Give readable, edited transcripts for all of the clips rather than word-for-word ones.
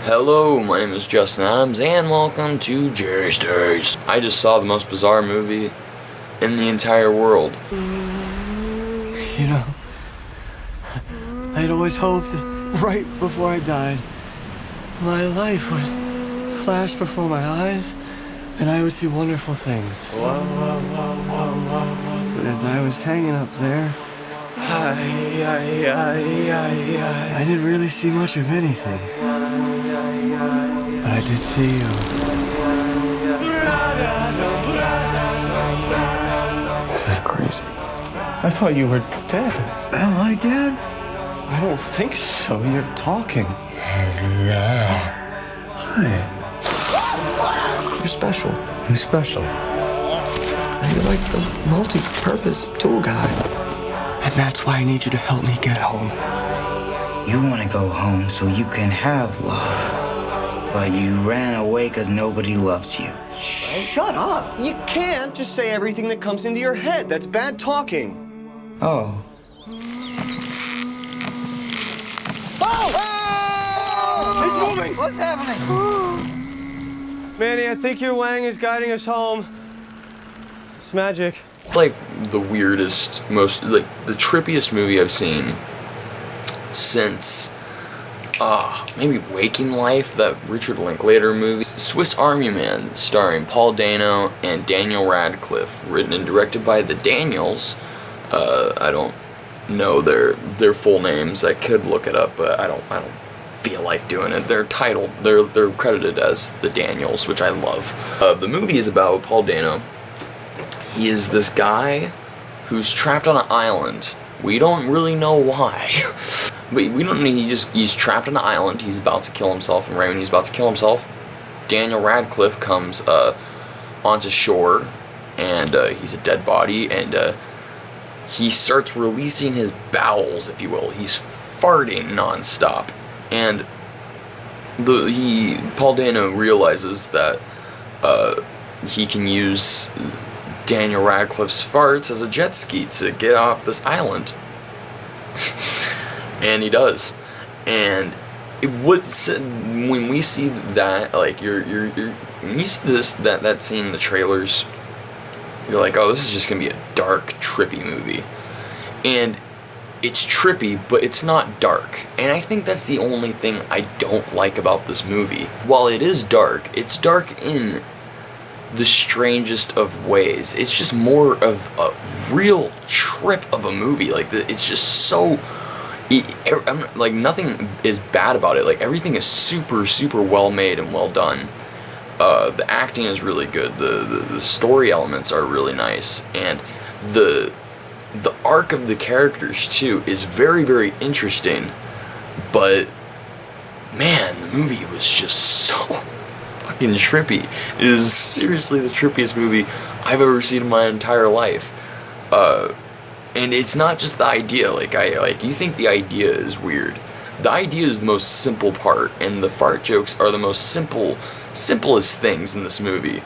Hello, my name is Justin Adams, and welcome to Jerry's Taste. I just saw the most bizarre movie in the entire world. You know, I'd always hoped that right before I died, my life would flash before my eyes, and I would see wonderful things. But as I was hanging up there, I didn't really see much of anything. But I did see you. This is crazy. I thought you were dead. Am I dead? I don't think so. You're talking. Hi. You're special. I'm special. You're like the multi-purpose tool guy. And that's why I need you to help me get home. You want to go home so you can have love. But you ran away because nobody loves you. Shut up. You can't just say everything that comes into your head. That's bad talking. Oh. Oh! It's moving! What's happening? Manny, I think your Wang is guiding us home. It's magic. Like the weirdest, the trippiest movie I've seen since maybe Waking Life, that Richard Linklater movie. Swiss Army Man, starring Paul Dano and Daniel Radcliffe, written and directed by the Daniels. I don't know their full names. I could look it up, but I don't feel like doing it. They're credited as the Daniels, which I love. The movie is about Paul Dano. He is this guy who's trapped on an island. We don't really know why. But we don't know, he's trapped on an island. He's about to kill himself, and right when he's about to kill himself, Daniel Radcliffe comes onto shore, and he's a dead body, and he starts releasing his bowels, if you will. He's farting nonstop. And Paul Dano realizes that he can use Daniel Radcliffe's farts as a jet ski to get off this island. And he does. And when we see that, like, when you see that scene in the trailers, you're like, oh, this is just gonna be a dark, trippy movie. And it's trippy, but it's not dark. And I think that's the only thing I don't like about this movie. While it is dark, it's dark in the strangest of ways. It's just more of a real trip of a movie. Like, it's just so... like, nothing is bad about it. Like, everything is super, super well made and well done. The acting is really good. The story elements are really nice, and the arc of the characters too is very, very interesting. But man, the movie was just so fucking trippy. It is seriously the trippiest movie I've ever seen in my entire life. And it's not just the idea. You think the idea is weird. The idea is the most simple part, and the fart jokes are the most simplest things in this movie.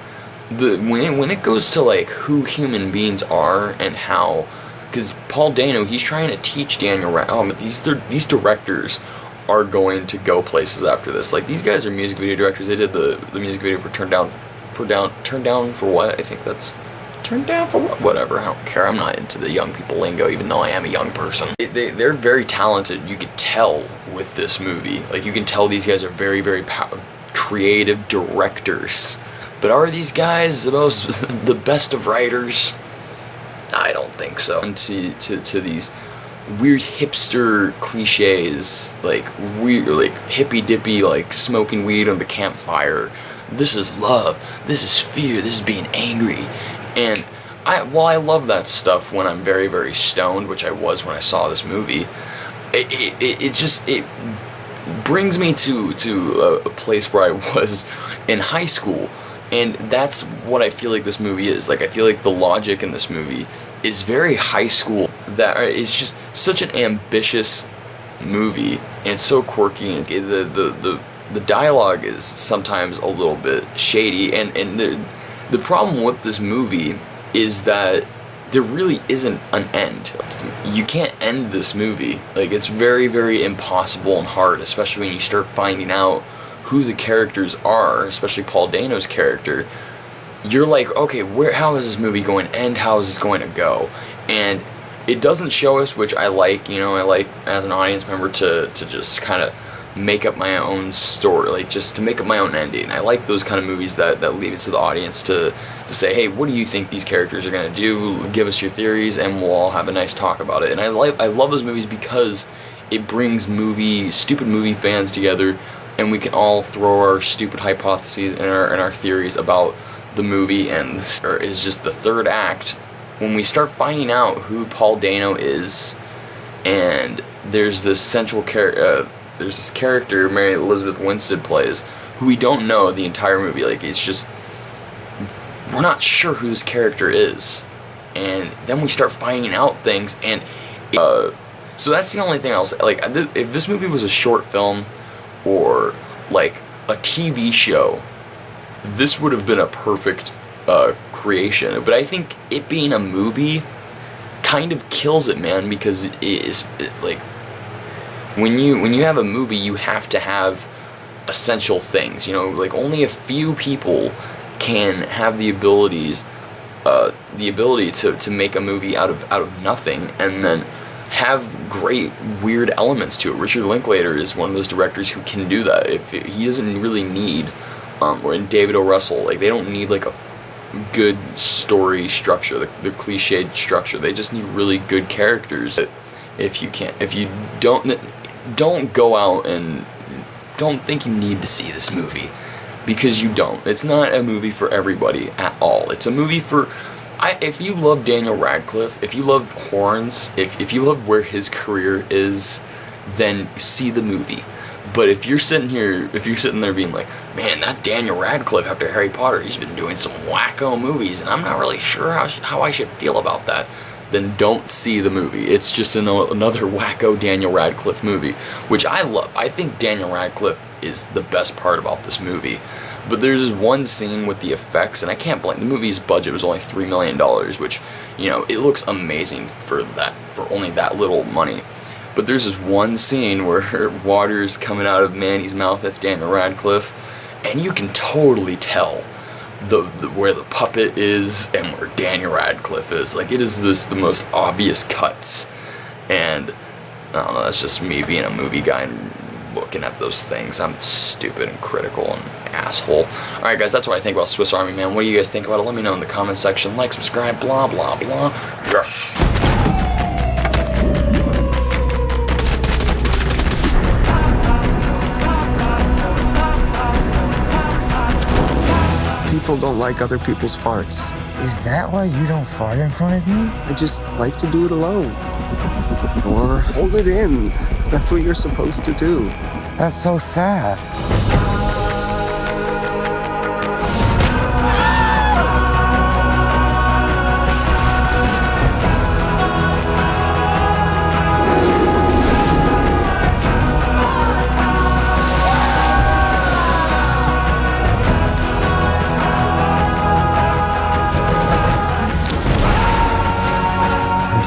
When it goes to, like, who human beings are and how, because Paul Dano, he's trying to teach Daniel. These directors are going to go places after this. Like, these guys are music video directors. They did the music video for Turn Down for What? I think that's Turned Down for What? Whatever. I don't care. I'm not into the young people lingo, even though I am a young person. They're very talented. You could tell with this movie. Like, you can tell these guys are very, very creative directors. But are these guys the best of writers? I don't think so. And to these weird hipster cliches, like weird, like hippy dippy, like smoking weed on the campfire. This is love. This is fear. This is being angry. And while I love that stuff when I'm very, very stoned, which I was when I saw this movie, it brings me to a place where I was in high school. And that's what I feel like this movie is. Like, I feel like the logic in this movie is very high school. That it's just such an ambitious movie, and it's so quirky. And the dialogue is sometimes a little bit shady. And the problem with this movie is that there really isn't an end. You can't end this movie. Like, it's very, very impossible and hard, especially when you start finding out who the characters are, especially Paul Dano's character, you're like, okay, how is this movie going to end? How is this going to go? And it doesn't show us, which I like. I like as an audience member to just kind of make up my own story, like just to make up my own ending. I like those kind of movies that leave it to the audience to say, hey, what do you think these characters are going to do? Give us your theories, and we'll all have a nice talk about it. And I love those movies because it brings stupid movie fans together, and we can all throw our stupid hypotheses and our theories about the movie. And this is just the third act when we start finding out who Paul Dano is, and there's this central character. There's this character Mary Elizabeth Winstead plays, who we don't know the entire movie. Like, it's just, we're not sure who this character is, and then we start finding out things, and so that's the only thing I'll say. Like, if this movie was a short film or like a TV show, this would have been a perfect creation. But I think it being a movie kind of kills it, man, because like, when you have a movie, you have to have essential things. Like, only a few people can have the ability to make a movie out of nothing, and then have great weird elements to it. Richard Linklater is one of those directors who can do that. He doesn't really need, or in David O. Russell, like, they don't need like a good story structure, the cliched structure. They just need really good characters. If you don't go out and don't think you need to see this movie, because you don't. It's not a movie for everybody at all. It's a movie for, if you love Daniel Radcliffe, if you love horns, if you love where his career is, then see the movie. But if you're sitting there being like, man, that Daniel Radcliffe after Harry Potter, he's been doing some wacko movies, and I'm not really sure how I should feel about that, then don't see the movie. It's just another wacko Daniel Radcliffe movie, which I love. I think Daniel Radcliffe is the best part about this movie. But there's this one scene with the effects, and I can't blame the movie's budget was only $3 million, which, it looks amazing for only that little money. But there's this one scene where water's coming out of Manny's mouth, that's Daniel Radcliffe, and you can totally tell where the puppet is and where Daniel Radcliffe is. Like, it is the most obvious cuts, and I don't know, that's just me being a movie guy and looking at those things. I'm stupid and critical and asshole. Alright guys, that's what I think about Swiss Army Man. What do you guys think about it? Let me know in the comment section. Like, subscribe, blah blah blah. Yes. People don't like other people's farts. Is that why you don't fart in front of me? I just like to do it alone. Or hold it in. That's what you're supposed to do. That's so sad.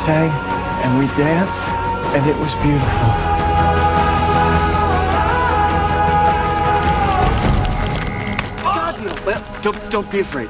Sang and we danced, and it was beautiful. God, no. Well, don't be afraid.